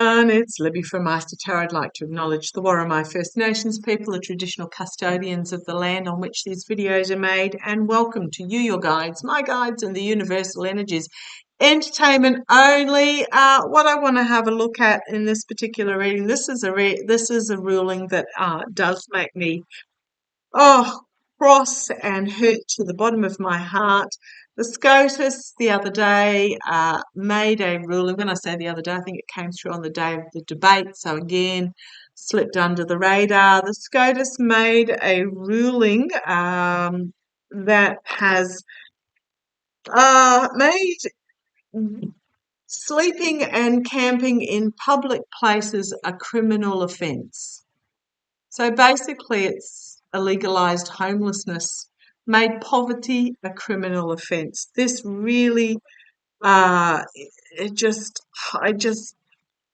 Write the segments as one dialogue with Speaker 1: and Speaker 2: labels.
Speaker 1: And it's Libby from maighstirtarot. I'd like to acknowledge the Worimi First Nations people, the traditional custodians of the land on which these videos are made, and welcome to you, your guides, my guides, and the universal energies. Entertainment only. What I want to have a look at in this particular reading, this is a ruling that does make me cross and hurt to the bottom of my heart. The SCOTUS the other day made a ruling. When I say the other day, I think it came through on the day of the debate, so again, slipped under the radar. The SCOTUS made a ruling that has made sleeping and camping in public places a criminal offence. So basically, it's legalised homelessness, made poverty a criminal offence. This really, I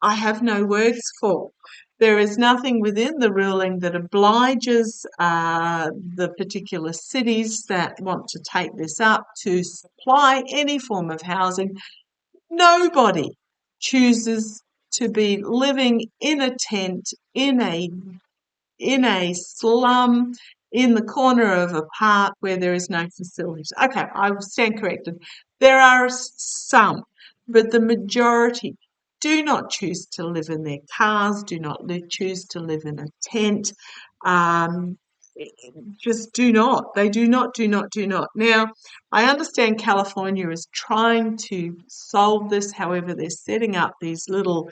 Speaker 1: have no words for. There is nothing within the ruling that obliges the particular cities that want to take this up to supply any form of housing. Nobody chooses to be living in a tent, in a slum, in the corner of a park where there is no facilities. Okay, I will stand corrected. There are some, but the majority do not choose to live in their cars, do not choose to live in a tent. Just do not. They do not. Now, I understand California is trying to solve this. However, they're setting up these little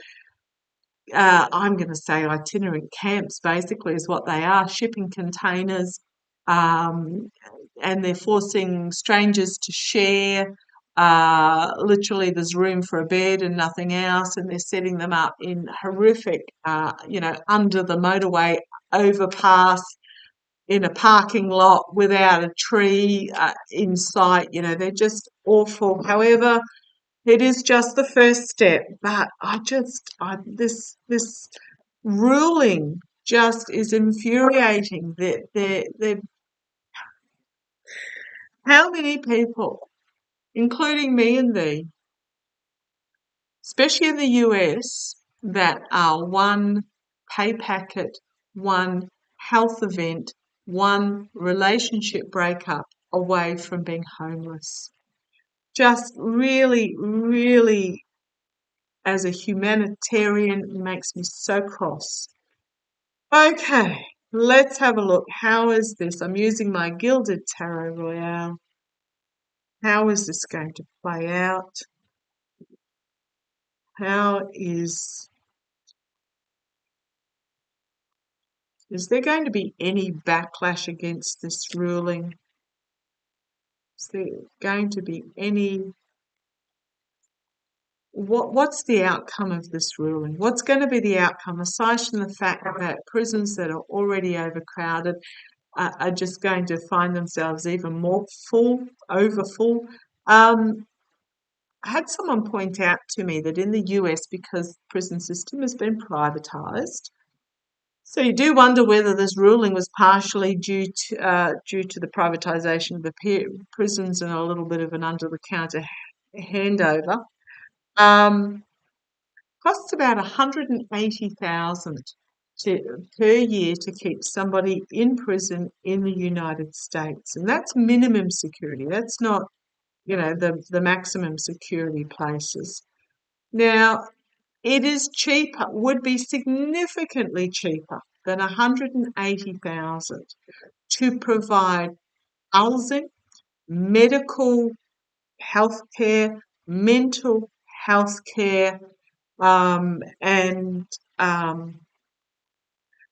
Speaker 1: I'm going to say itinerant camps, basically, is what they are, shipping containers, and they're forcing strangers to share. Literally, there's room for a bed and nothing else, and they're setting them up in horrific, under the motorway overpass, in a parking lot without a tree in sight. They're just awful. However, it is just the first step, but this ruling just is infuriating. How many people, including me and thee, especially in the US, that are one pay packet, one health event, one relationship breakup away from being homeless? Just really, really, as a humanitarian, it makes me so cross. Okay, let's have a look. How is this? I'm using my Gilded Tarot Royale. How is this going to play out? Is there going to be any backlash against this ruling? Is there going to be any... What's the outcome of this ruling? What's going to be the outcome, aside from the fact that prisons that are already overcrowded are just going to find themselves even more overfull? I had someone point out to me that in the US, because the prison system has been privatised, so you do wonder whether this ruling was partially due to the privatisation of the prisons and a little bit of an under-the-counter handover. Costs about $180,000 per year to keep somebody in prison in the United States, and that's minimum security. That's not, the maximum security places. Now, it is cheaper, would be significantly cheaper than $180,000 to provide housing, medical health care, mental health care, and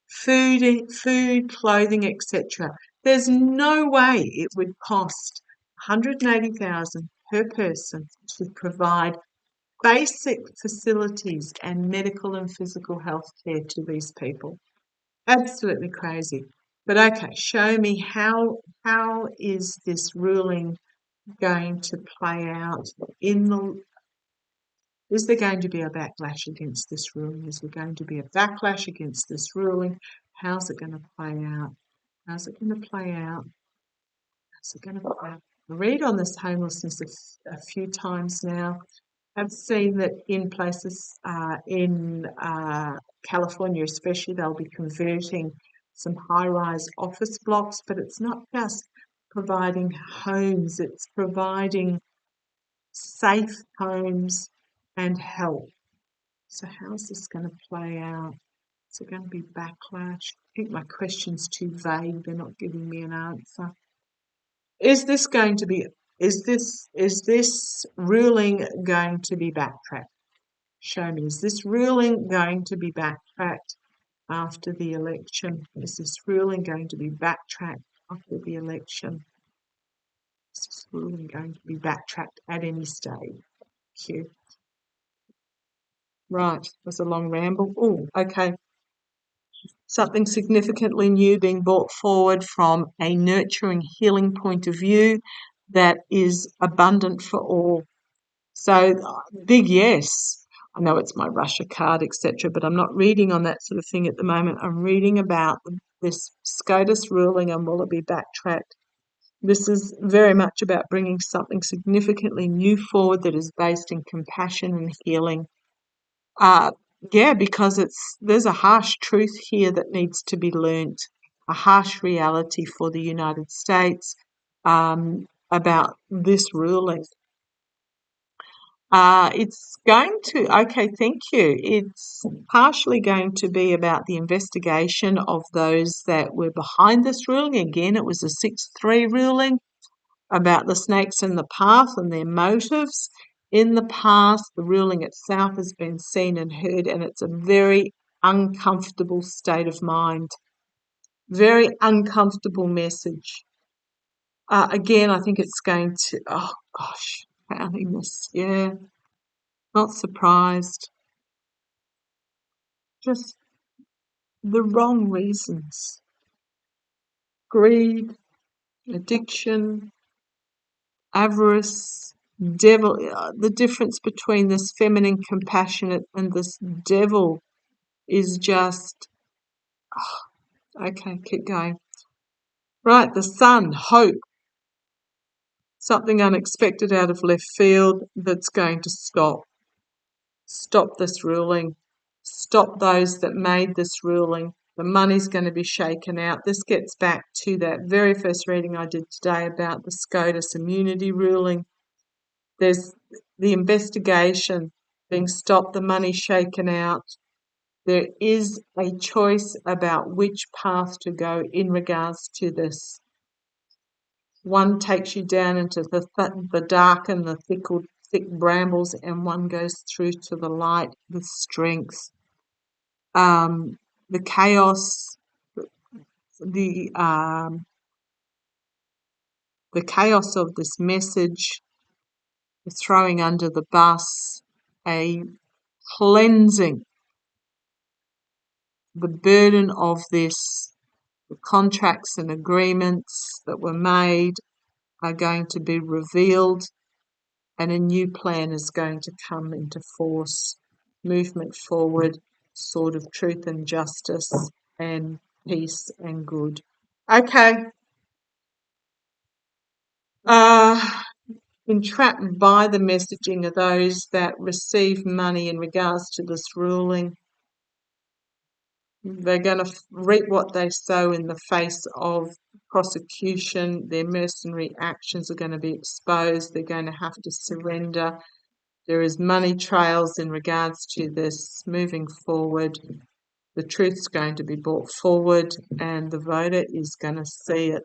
Speaker 1: food, clothing, etc. There's no way it would cost $180,000 per person to provide basic facilities and medical and physical health care to these people. Absolutely crazy. But okay, show me how is this ruling going to play out is there going to be a backlash against this ruling? Is there going to be a backlash against this ruling? How's it going to play out? How's it going to play out? How's it going to play out? I read on this homelessness a few times now. I've seen that in places in California especially, they'll be converting some high-rise office blocks, but it's not just providing homes, it's providing safe homes and help. So how's this going to play out? Is it going to be backlash? I think my question's too vague. They're not giving me an answer. Is this going to be, is this ruling going to be backtracked? Show me, is this ruling going to be backtracked after the election? Is this ruling going to be backtracked after the election? Is this ruling going to be backtracked at any stage? Thank you. Right, was a long ramble. Oh, okay. Something significantly new being brought forward from a nurturing, healing point of view that is abundant for all. So, big yes. I know it's my Russia card, etc., but I'm not reading on that sort of thing at the moment. I'm reading about this SCOTUS ruling and will it be backtracked. This is very much about bringing something significantly new forward that is based in compassion and healing. Yeah, because there's a harsh truth here that needs to be learnt, a harsh reality for the United States about this ruling. It's going to, okay, thank you. It's partially going to be about the investigation of those that were behind this ruling. Again, it was a 6-3 ruling about the snakes in the path and their motives. In the past, the ruling itself has been seen and heard, and it's a very uncomfortable state of mind, very uncomfortable message. Again, I think it's going to, oh gosh, pounding this, yeah, not surprised. Just the wrong reasons. Greed, addiction, avarice, devil. The difference between this feminine compassionate and this devil is just, okay, keep going. Right, the sun, hope, something unexpected out of left field that's going to stop. Stop this ruling. Stop those that made this ruling. The money's going to be shaken out. This gets back to that very first reading I did today about the SCOTUS immunity ruling. There's the investigation being stopped, the money shaken out. There is a choice about which path to go in regards to this. One takes you down into the dark and the thick brambles, and one goes through to the light with strength. The chaos, the chaos of this message, throwing under the bus, a cleansing, the burden of this, the contracts and agreements that were made are going to be revealed, and a new plan is going to come into force. Movement forward, sword of truth and justice, and peace and good. Okay. Entrapped by the messaging of those that receive money in regards to this ruling. They're going to reap what they sow in the face of prosecution. Their mercenary actions are going to be exposed. They're going to have to surrender. There is money trails in regards to this moving forward. The truth's going to be brought forward, and the voter is going to see it.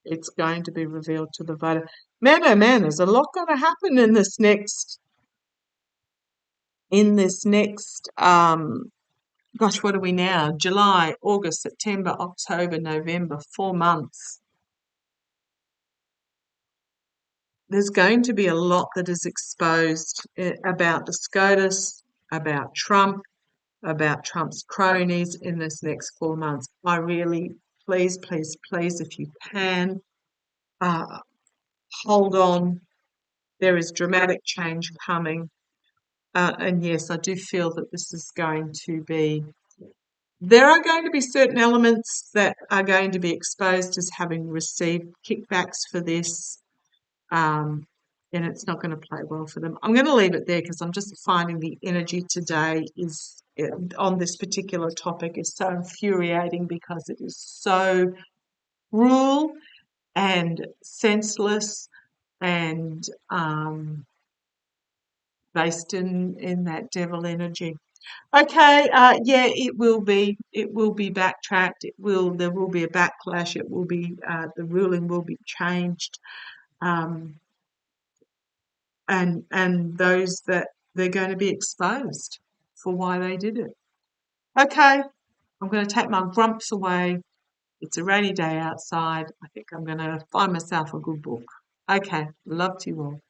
Speaker 1: It's going to be revealed to the voter. Man, oh man, there's a lot going to happen in this next, gosh, what are we now? July, August, September, October, November, 4 months. There's going to be a lot that is exposed about the SCOTUS, about Trump, about Trump's cronies in this next 4 months. I really, please, please, please, if you can, hold on. There is dramatic change coming. And yes, I do feel that this is going to be, there are going to be certain elements that are going to be exposed as having received kickbacks for this. and it's not going to play well for them. I'm going to leave it there because I'm just finding the energy today is on this particular topic is so infuriating because it is so cruel and senseless and based in that devil energy. Okay, yeah, it will be backtracked. There will be a backlash. It will be the ruling will be changed, um, and those that they're going to be exposed for why they did it. Okay, I'm going to take my grumps away. It's a rainy day outside. I think I'm going to find myself a good book. Okay, love to you all.